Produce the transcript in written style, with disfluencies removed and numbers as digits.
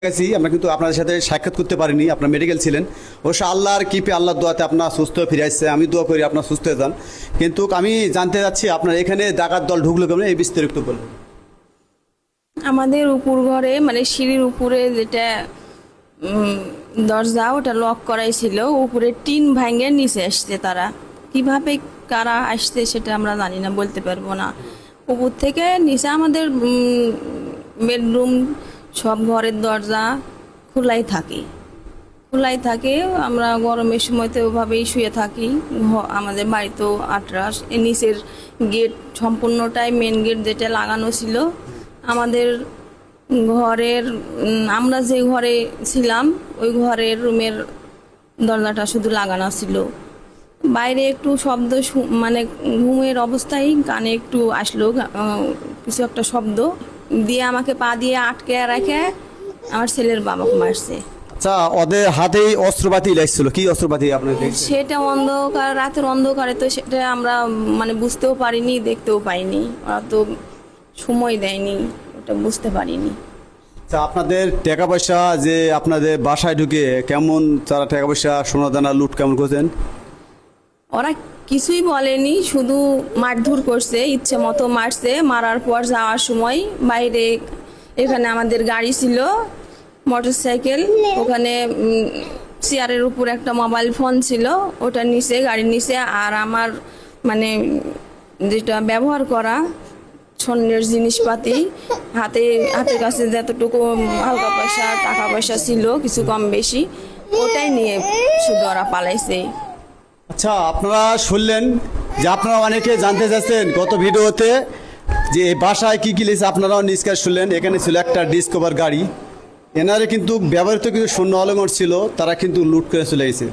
গেছি আমরা, কিন্তু আপনাদের সাথে সাক্ষাৎ করতে পারিনি। আপনার মেডিকেল ছিলেন, অবশ্য আল্লাহর কৃপে আল্লাহর দোয়াতে আপনার সুস্থ হয়ে ফিরে আসছে। আমি দোয়া করি আপনার সুস্থ হয়ে যান। কিন্তু আমি জানতে চাচ্ছি আপনার এখানে ডাকাত দল ঢুকলো কেমন, এই বিস্তারিত বলবেন। আমাদের উপর ঘরে মানে সিঁড়ির উপরে যেটা দরজা ওটা লক করাই ছিল, উপরে টিন ভাঙে নিচে আসছে। তারা কিভাবে কারা আসছে সেটা আমরা জানি না, বলতে পারবো না। উপর থেকে নিচে আমাদের বেডরুম সব ঘরের দরজা খোলাই থাকে। আমরা গরমের সময়তে ওভাবেই শুয়ে থাকি। আমাদের বাড়িতেও আটরাস, নিচের গেট সম্পূর্ণটাই মেন গেট যেটা লাগানো ছিল। আমাদের ঘরের আমরা যে ঘরে ছিলাম ওই ঘরের রুমের দরজাটা শুধু লাগানো ছিল। বাইরে একটু শব্দ মানে ঘুমের অবস্থায় কানে একটু আসলো কিছু একটা শব্দ দিয়ে আমাকে পা দিয়ে আটকে রেখে আমার ছেলের বাবাকে মারছে। আচ্ছা, ওদের হাতেই অস্ত্রপাতি লাগছিল, কি অস্ত্রপাতি আপনার দেখছেন? সেটা অন্ধকার, রাতের অন্ধকারে তো সেটা আমরা মানে বুঝতেও পারিনি, দেখতেও পাইনি। ওরা তো সময় দেয়নি, ওটা বুঝতে পারিনি। আচ্ছা, আপনাদের টাকা পয়সা যে আপনাদের বাসায় ঢুকে কেমন তারা টাকা পয়সা সোনা দানা লুট কেমন করছেন? ওরা কিছুই বলেনি, শুধু মারধর করছে, ইচ্ছে মতো মারছে। মারার পর যাওয়ার সময় বাইরে এখানে আমাদের গাড়ি ছিল, মোটরসাইকেল, ওখানে চেয়ারের উপর একটা মোবাইল ফোন ছিল, ওটা নিচে গাড়ির নিচে। আর আমার মানে যেটা ব্যবহার করা স্বর্ণের জিনিসপাতি, হাতের কাছে যতটুকু হালকা পয়সা টাকা পয়সা ছিল কিছু কম বেশি, ওটাই নিয়ে শুধু ওরা পালাইছে। আচ্ছা, আপনারা শুনলেন যে আপনারা অনেকে জানতে চাচ্ছেন গত ভিডিওতে যে এই বাসায় কী কী লিখছে, আপনারাও নিষ্কার শুনলেন। এখানে ছিল একটা ডিসকভার গাড়ি, এনারে কিন্তু ব্যবহৃত কিছু শূন্য অলঙ্ঘর ছিল, তারা কিন্তু লুট করে চলে গেছে।